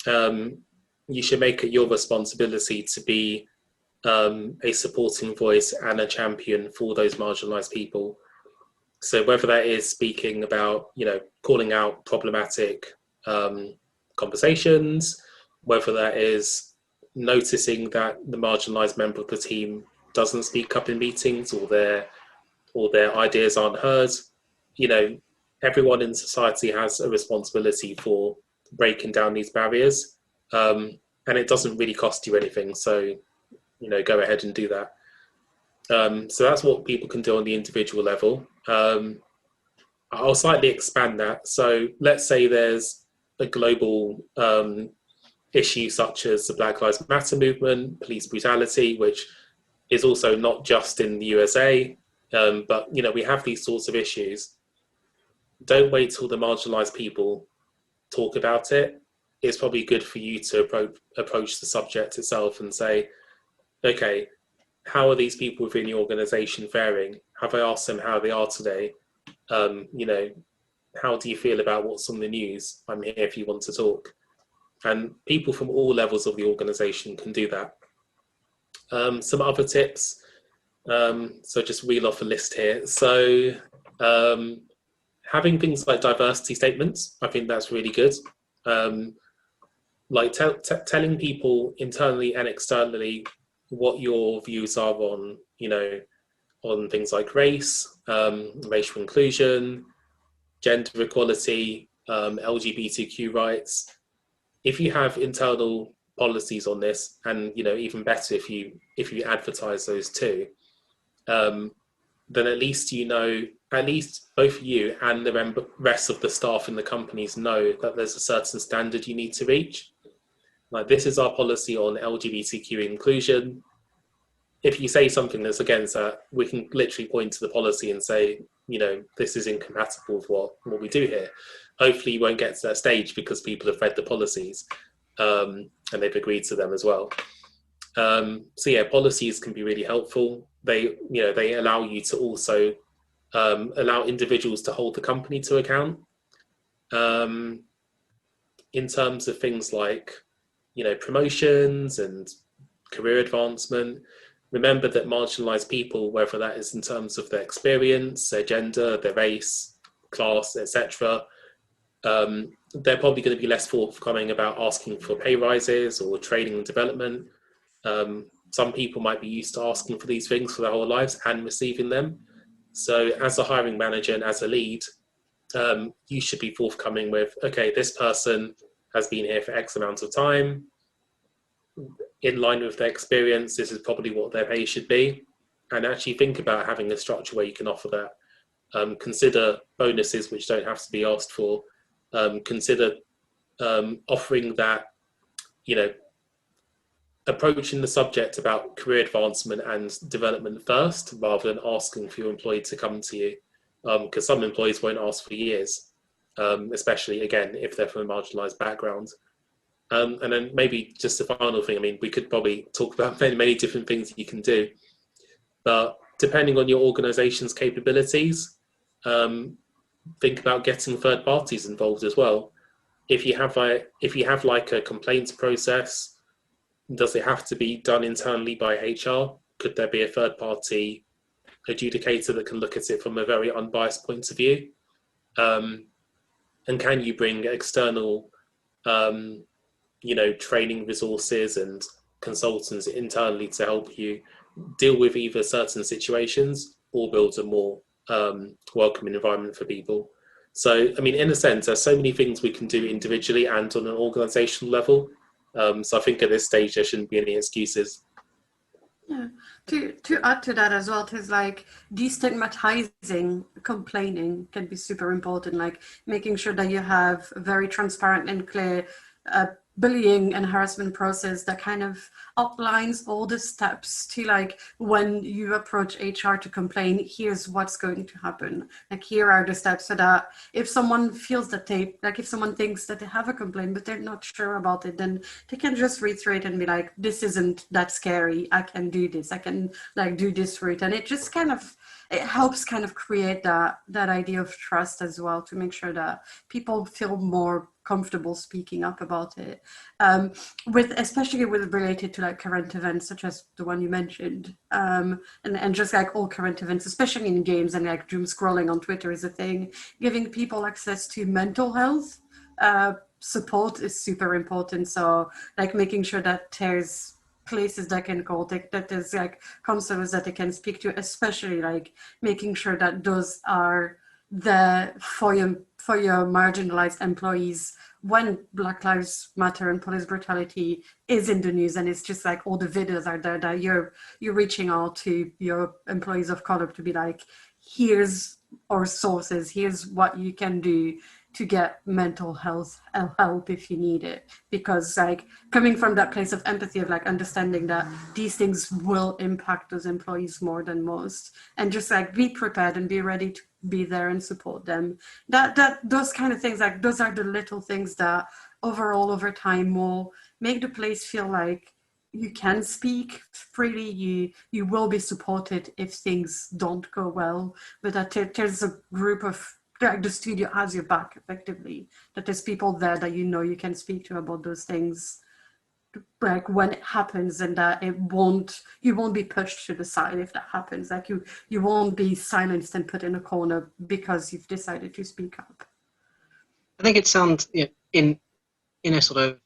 you should make it your responsibility to be a supporting voice and a champion for those marginalised people. So whether that is speaking about, calling out problematic conversations, whether that is noticing that the marginalised member of the team doesn't speak up in meetings, or their ideas aren't heard, everyone in society has a responsibility for breaking down these barriers, and it doesn't really cost you anything. So, go ahead and do that. So that's what people can do on the individual level. I'll slightly expand that. So let's say there's a global issue such as the Black Lives Matter movement, police brutality, which is also not just in the USA, but we have these sorts of issues. Don't wait till the marginalised people talk about it. It's probably good for you to approach the subject itself and say, okay, how are these people within your organisation faring? Have I asked them how they are today? How do you feel about what's on the news? I'm here if you want to talk. And people from all levels of the organisation can do that. Some other tips. So just reel off a list here. So having things like diversity statements, I think that's really good. Like telling people internally and externally what your views are on, on things like race, racial inclusion, gender equality, LGBTQ rights. If you have internal policies on this, and even better if you advertise those too, then at least at least both you and the rest of the staff in the companies know that there's a certain standard you need to reach. Like, this is our policy on LGBTQ inclusion. If you say something that's against that, we can literally point to the policy and say, this is incompatible with what we do here. Hopefully you won't get to that stage because people have read the policies and they've agreed to them as well. So yeah, policies can be really helpful. They allow you to also allow individuals to hold the company to account. In terms of things like, promotions and career advancement, remember that marginalised people, whether that is in terms of their experience, their gender, their race, class, etc., they're probably going to be less forthcoming about asking for pay rises or training and development. Some people might be used to asking for these things for their whole lives and receiving them. So as a hiring manager and as a lead, you should be forthcoming with, okay, this person has been here for X amount of time. In line with their experience, this is probably what their pay should be. And actually think about having a structure where you can offer that. Consider bonuses which don't have to be asked for. Consider offering that, approaching the subject about career advancement and development first, rather than asking for your employee to come to you. Because some employees won't ask for years, especially, again, if they're from a marginalised background. And then maybe just a final thing, we could probably talk about many different things you can do. But depending on your organisation's capabilities, think about getting third parties involved as well. If you have like a complaints process, does it have to be done internally by HR? Could there be a third party adjudicator that can look at it from a very unbiased point of view? And can you bring external training resources and consultants internally to help you deal with either certain situations or build a more welcoming environment for people? So, in a sense, there's so many things we can do individually and on an organizational level. So I think at this stage, there shouldn't be any excuses. Yeah, to add to that as well, is like destigmatizing complaining can be super important, like making sure that you have a very transparent and clear bullying and harassment process that kind of outlines all the steps to, like, when you approach HR to complain, here's what's going to happen. Like, here are the steps, so that if someone feels that if someone thinks that they have a complaint but they're not sure about it, then they can just read through it and be like, this isn't that scary, I can do this, I can do this route. And it just it helps create that idea of trust as well, to make sure that people feel more comfortable speaking up about it, especially related to current events such as the one you mentioned, and just all current events, especially in games, and doom scrolling on Twitter is a thing. Giving people access to mental health support is super important. So making sure that there's places that can go, that there's counselors that they can speak to, especially making sure that those are there for your marginalized employees when Black Lives Matter and police brutality is in the news, and it's just like all the videos are there that you're reaching out to your employees of color to be like, here's our sources, here's what you can do to get mental health help if you need it. Because like coming from that place of empathy of like understanding that these things will impact those employees more than most, and just like be prepared and be ready to be there and support them. That those kind of things, like those are the little things that overall over time will make the place feel like you can speak freely, you will be supported if things don't go well, but that there's a group of, like, the studio has your back effectively, that there's people there that you know you can speak to about those things like when it happens, and that you won't be pushed to the side if that happens. Like you won't be silenced and put in a corner because you've decided to speak up. I think it sounds, in a sort of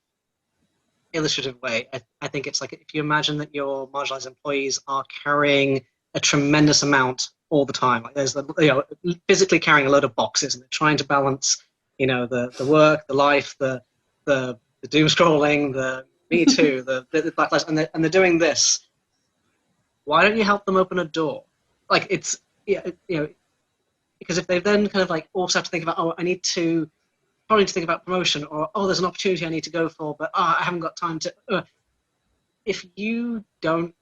illustrative way, I think it's like if you imagine that your marginalized employees are carrying a tremendous amount all the time, like there's physically carrying a load of boxes, and they're trying to balance the work, the life, the doom scrolling, the Me Too, the Black Lives, and they're doing this. Why don't you help them open a door? Like it's because if they then kind of like also have to think about, oh, I need to probably to think about promotion, or oh, there's an opportunity I need to go for, but I haven't got time to. If you don't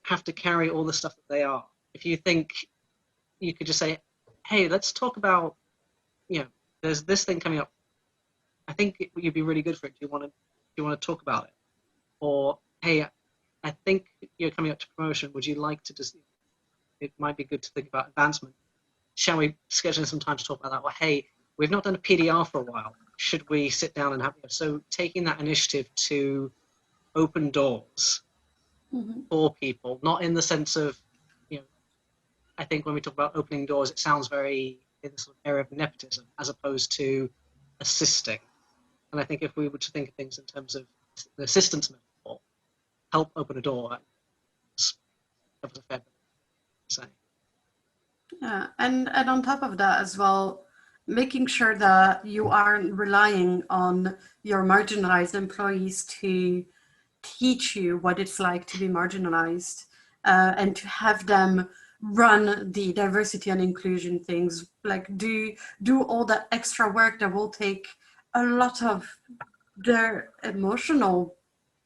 have to carry all the stuff that they are, if you think you could just say, hey, let's talk about, there's this thing coming up. I think you'd be really good for it. Do you want to talk about it? Or hey, I think you're coming up to promotion. Would you like to just? It might be good to think about advancement. Shall we schedule some time to talk about that? Or hey, we've not done a PDR for a while. Should we sit down and have? So taking that initiative to open doors for people, not in the sense of, I think when we talk about opening doors, it sounds very in the sort of area of nepotism as opposed to assisting. And I think if we were to think of things in terms of the assistance metaphor, help open a door, that was a fair bit to say. Yeah, and on top of that as well, making sure that you aren't relying on your marginalized employees to teach you what it's like to be marginalized, and to have them run the diversity and inclusion things, like do all that extra work that will take a lot of their emotional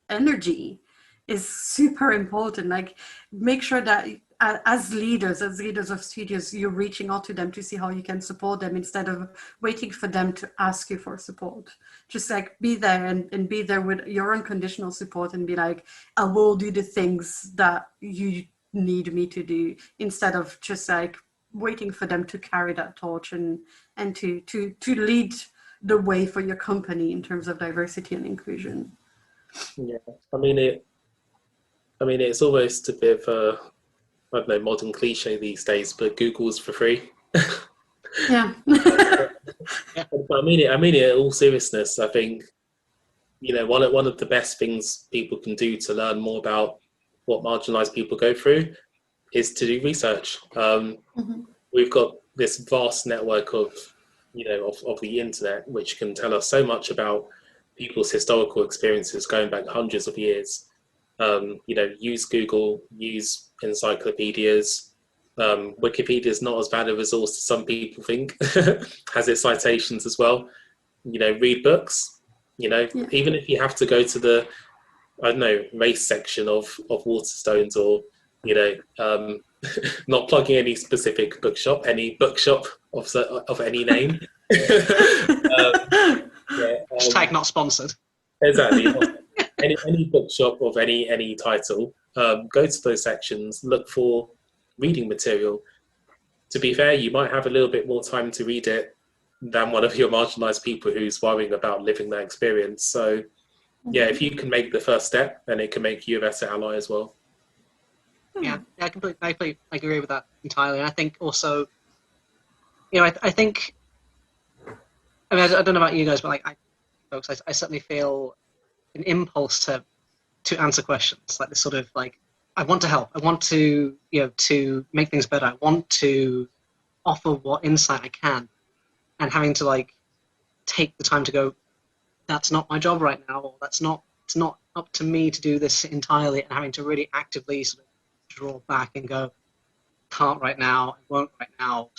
energy is super important. Like make sure that as leaders of studios, you're reaching out to them to see how you can support them instead of waiting for them to ask you for support. Just like be there and be there with your unconditional support and be like, I will do the things that you need me to do, instead of just like waiting for them to carry that torch and to lead the way for your company in terms of diversity and inclusion. Yeah, I mean it's almost a bit of a, I don't know, modern cliche these days, but Google's for free. Yeah. But I mean it in all seriousness. I think, one of the best things people can do to learn more about what marginalized people go through is to do research. We've got this vast network of the internet, which can tell us so much about people's historical experiences going back hundreds of years. Use Google, use encyclopedias. Wikipedia is not as bad a resource as some people think. Has its citations as well. Read books. Even if you have to go to the, I don't know, race section of Waterstones, or not plugging any specific bookshop, any bookshop of any name. Hashtag not sponsored. Exactly. any bookshop of any title, go to those sections, look for reading material. To be fair, you might have a little bit more time to read it than one of your marginalized people who's worrying about living that experience. So yeah, if you can make the first step, then it can make you a better ally as well. Yeah, I completely agree with that entirely. And I think also, I think, I mean, I don't know about you guys, but folks, I certainly feel an impulse to answer questions, like this sort of like, I want to help. I want to, to make things better. I want to offer what insight I can, and having to like take the time to go, that's not my job right now, or it's not up to me to do this entirely, and having to really actively sort of draw back and go, can't right now, I won't right now.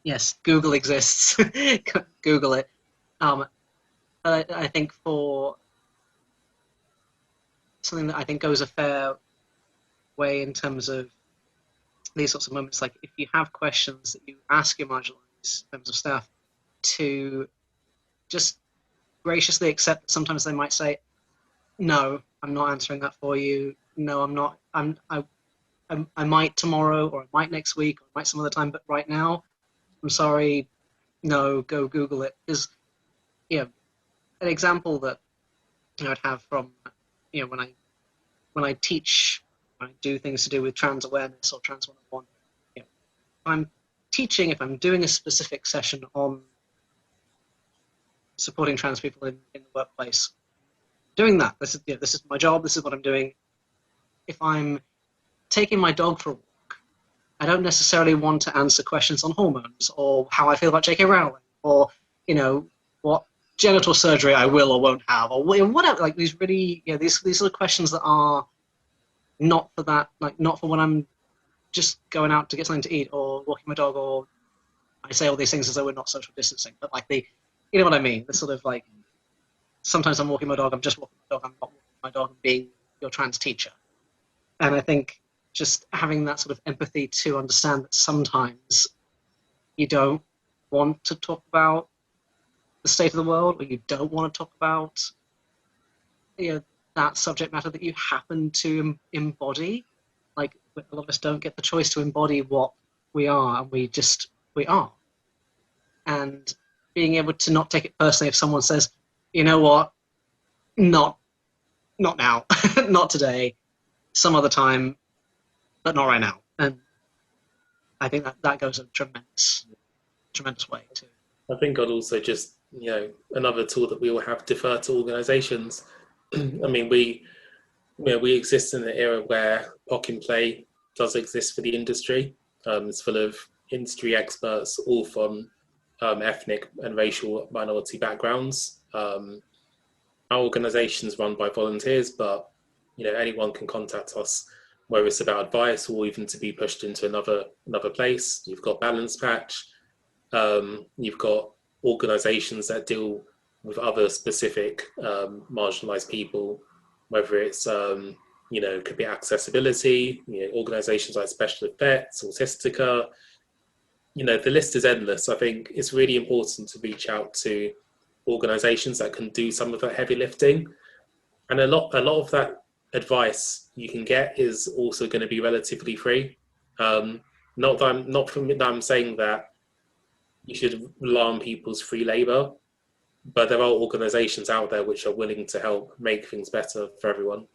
Yes, Google exists. Google it. I think for something that I think goes a fair way in terms of these sorts of moments, like if you have questions that you ask your marginalised members of staff, to just graciously accept that sometimes they might say, no, I'm not answering that for you. No, I'm not. I might tomorrow, or I might next week, or I might some other time, but right now, I'm sorry, no, go Google it. Because, an example that I'd have from, when I teach, when I do things to do with trans awareness or trans 101, if I'm teaching, if I'm doing a specific session on supporting trans people in the workplace, doing that, this is my job, this is what I'm doing. If I'm taking my dog for a walk, I don't necessarily want to answer questions on hormones or how I feel about J.K. Rowling, or what genital surgery I will or won't have, or whatever. Like these really, these are questions that are not for that, like not for when I'm just going out to get something to eat or walking my dog, or I say all these things as though we're not social distancing, but like you know what I mean? The sort of like, sometimes I'm walking my dog, I'm just walking my dog, I'm not walking my dog, I'm being your trans teacher. And I think just having that sort of empathy to understand that sometimes you don't want to talk about the state of the world, or you don't want to talk about that subject matter that you happen to embody. Like a lot of us don't get the choice to embody what we are, and we are. And being able to not take it personally if someone says, you know what, not now, not today, some other time, but not right now. And I think that goes a tremendous way too. I think I'd also just, another tool that we all have, defer to organisations. I mean, we exist in an era where POC in Play does exist for the industry. It's full of industry experts, all from ethnic and racial minority backgrounds. Our organisation's run by volunteers, but anyone can contact us, whether it's about advice or even to be pushed into another place. You've got Balance Patch. You've got organisations that deal with other specific marginalised people, whether it's could be accessibility, organisations like Special Effects, Autistica. The list is endless. I think it's really important to reach out to organisations that can do some of that heavy lifting, and a lot of that advice you can get is also going to be relatively free. Not that I'm saying that you should rely on people's free labour, but there are organisations out there which are willing to help make things better for everyone.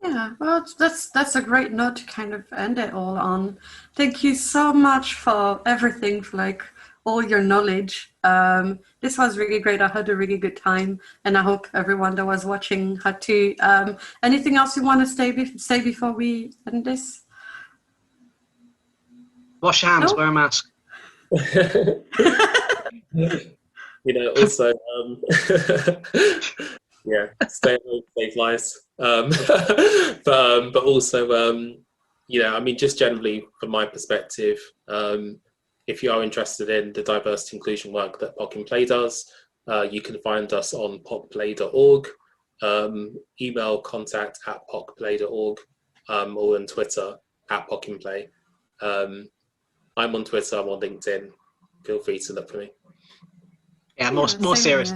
Yeah, well, that's a great note to kind of end it all on. Thank you so much for everything, for like all your knowledge. This was really great. I had a really good time, and I hope everyone that was watching had too. Anything else you want to say before we end this? Wash your hands, wear a mask. Also, stay home, save lives. But also, I mean, just generally from my perspective, if you are interested in the diversity inclusion work that POC in Play does, you can find us on pocplay.org, email contact@pocplay.org, or on Twitter @POC in Play. I'm on Twitter, I'm on LinkedIn. Feel free to look for me. Yeah, more serious.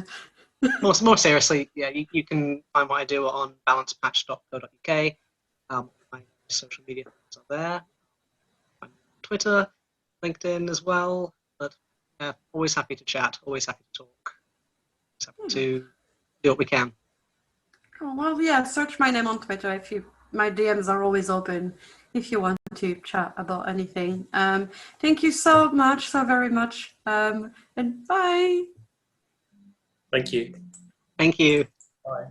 More seriously, you can find what I do on balancepatch.co.uk. My social media things are there. I'm on Twitter, LinkedIn as well. But always happy to chat, always happy to talk. Always happy to do what we can. Oh, well, search my name on Twitter. My DMs are always open if you want to chat about anything. Thank you so very much, and bye. Thank you. Thank you. Bye.